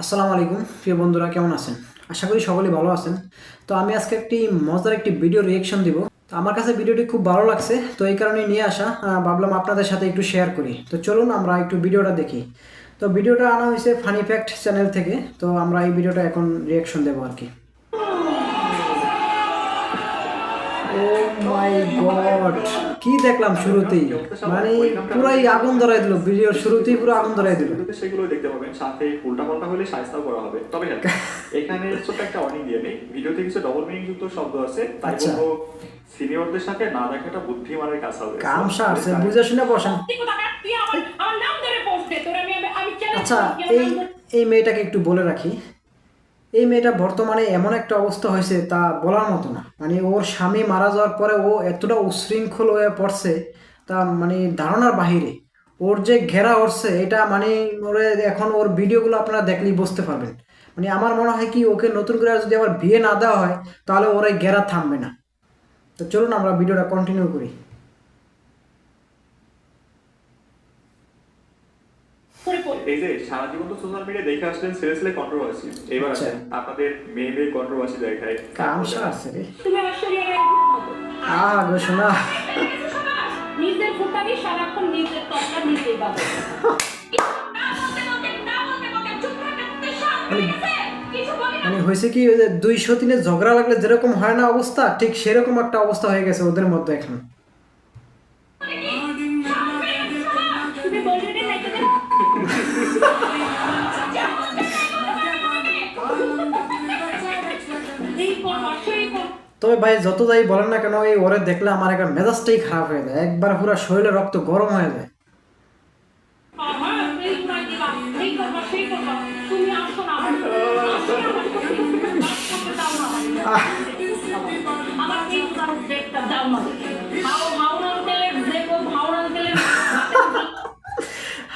আসসালামু আলাইকুম প্রিয় বন্ধুরা, কেমন আছেন? আশা করি সকলেই ভালো আছেন। তো আমি আজকে মজার একটি ভিডিও রিয়েকশন দিব। তো আমার কাছে ভিডিওটি খুব ভালো লাগছে, তো এই কারণে নিয়ে আসা, ভাবলাম আপনাদের সাথে একটু শেয়ার করি। তো চলুন আমরা একটু ভিডিওটা দেখি। তো ভিডিওটা আনা হয়েছে ফানি ফ্যাক্ট চ্যানেল থেকে। তো আমরা এই ভিডিওটা এখন রিয়েকশন দেবো আর কি। ও মাই গড, কি দেখলাম শুরুতেই! মানে পুরাই আগুন ধরাই দিল, ভিডিওর শুরুতেই পুরো আগুন ধরাই দিল। সেগুলো দেখতে পাবেন, সাথে উল্টাপাল্টা হলে শায়েস্তাও করা হবে। তবে হ্যাঁ, এখানে ছোট্ট একটা ওয়ার্নিং দিয়ে নেই, ভিডিওতে কিছু ডবল মিনিং যুক্ত শব্দ আছে, তাই বলবো সিনিয়রদের সাথে না দেখাটা বুদ্ধিমানের কাজ হবে। কামসা আছে, বুঝে শুনে বসেন। আচ্ছা, এই এই মেয়েটাকে একটু বলে রাখি, এই মেয়েটা বর্তমানে এমন একটা অবস্থা হয়েছে তা বলার মতো না। মানে ওর স্বামী মারা যাওয়ার পরে ও এতটা উচ্ছৃঙ্খল হয়ে পড়ছে, তা মানে ধারণার বাহিরে। ওর যে ঘেরা উঠছে এটা মানে ওরে এখন ওর ভিডিওগুলো আপনারা দেখলেই বুঝতে পারবেন। মানে আমার মনে হয় কি, ওকে নতুন করে যদি আবার বিয়ে না দেওয়া হয় তাহলে ওর এই ঘেরা থামবে না। তো চলুন আমরা ভিডিওটা কন্টিনিউ করি। এই যে সারা জীবন তো সোশ্যাল মিডিয়া দেখে আসলেন ছেলে ছেলে কন্ট্রোভার্সি, এবার আসেন আপনাদের মেয়ে মেয়ে কন্ট্রোভার্সি দেখায়। কামসা আছে রে। ঘোষণা। নিজের ফুটানি সারাক্ষণ নিজের তলা নিজেই বাবা। মানে হয়েছে কি, ওই যে 203-এ ঝগড়া লাগলে যেরকম হয় না অবস্থা, ঠিক সেরকম একটা অবস্থা হয়ে গেছে ওদের মধ্যে এখন। তবে ভাই যত যাই বলেন না কেন, এই ওরে দেখলে আমার একটা মেজাজটাই খারাপ হয়ে যায়, একবার পুরো শরীরে রক্ত গরম হয়ে যায়।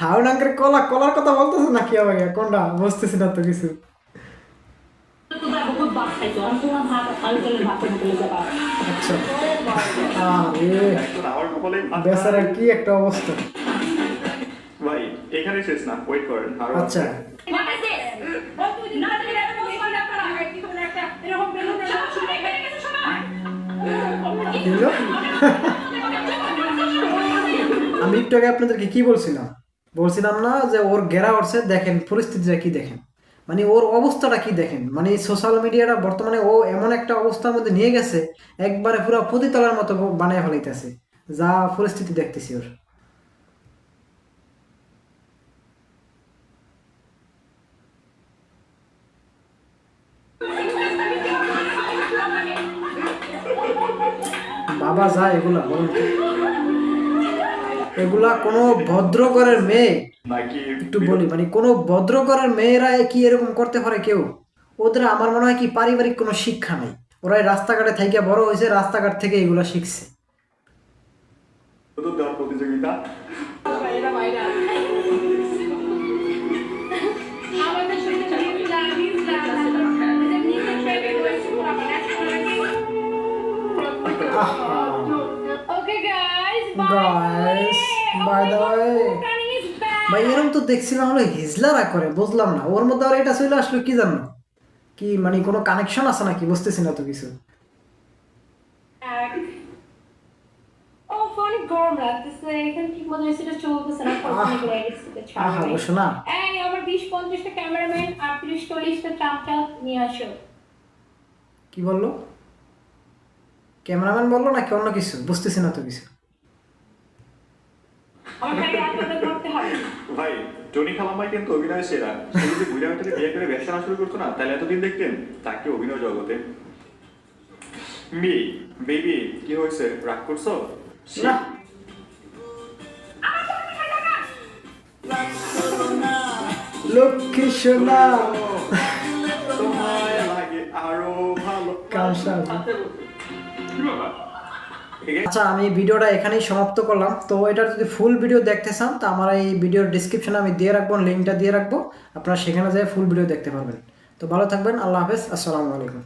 হাউন আঙ্কেল কলার কথা বলতেছে নাকি আবার, কোনটা বুঝতেছি না তো কিছু। আচ্ছা, বেচারা কি একটা অবস্থা। ভাই এখানে শেষ না, ওয়েট করেন আরো। আচ্ছা, আমি একটু আগে আপনাদেরকে কি বলছিলাম না যে ওর ঘেরা উঠছে, দেখেন পরিস্থিতিটা কি, দেখেন মানে ওর অবস্থাটা কি দেখেন। মানে সোশ্যাল মিডিয়াটা বর্তমানে ও এমন একটা অবস্থার মধ্যে নিয়ে গেছে, একবারে পুরো পতিতলার মতো বানায় ফেলাইতেছে, যা পরিস্থিতি দেখতেছি ওর। বাবা যা এগুলা বলুন, এগুলা কোনো ভদ্র ঘরের মেয়ে, একটু বলি মানে কোনো ভদ্র ঘরের মেয়েরা কি এরকম করতে পারে কেউ? ওদের আমার মনে হয় কি পারিবারিক কোনো শিক্ষা নেই, ওরা রাস্তাঘাটে থেকে বড় হয়েছে, রাস্তাঘাট থেকে এগুলা শিখছে। প্রতিযোগিতা গাইস, বাই দ্য ওয়ে, ভাই এরকম তো দেখছিলাম হলো হিজলারা করে, বুঝলাম না ওর মধ্যে আর এটা চলে আসলো কি জানো, কি মানে কোনো কানেকশন আছে নাকি, বুঝতেছি না তো কিছু। কি বললো? ক্যামেরাম্যান বললো নাকি অন্য কিছু, বুঝতেছি না তো কিছু। ভাই টনি খালাম্মাই কিন্তু অভিনয় সেরা। সে যদি বুড়া মেয়েটাকে বিয়ে করে ব্যবসা না শুরু করতো না, তাহলে এতদিন দেখতেন তাকে অভিনয় জগতে। বেবি কি হয়েছে, রাগ করছো? না, লক্ষ্মী সোনা তোমায় লাগে আরো ভালো। আচ্ছা, আমি ভিডিওটা এখানেই সমাপ্ত করলাম। তো এটার যদি ফুল ভিডিও দেখতে চান তো আমার এই ভিডিওর ডিসক্রিপশনে আমি দিয়ে রাখবো, লিঙ্কটা দিয়ে রাখবো, আপনারা সেখানে যেয়ে ফুল ভিডিও দেখতে পারবেন। তো ভালো থাকবেন, আল্লাহ হাফেজ, আসসালামু আলাইকুম।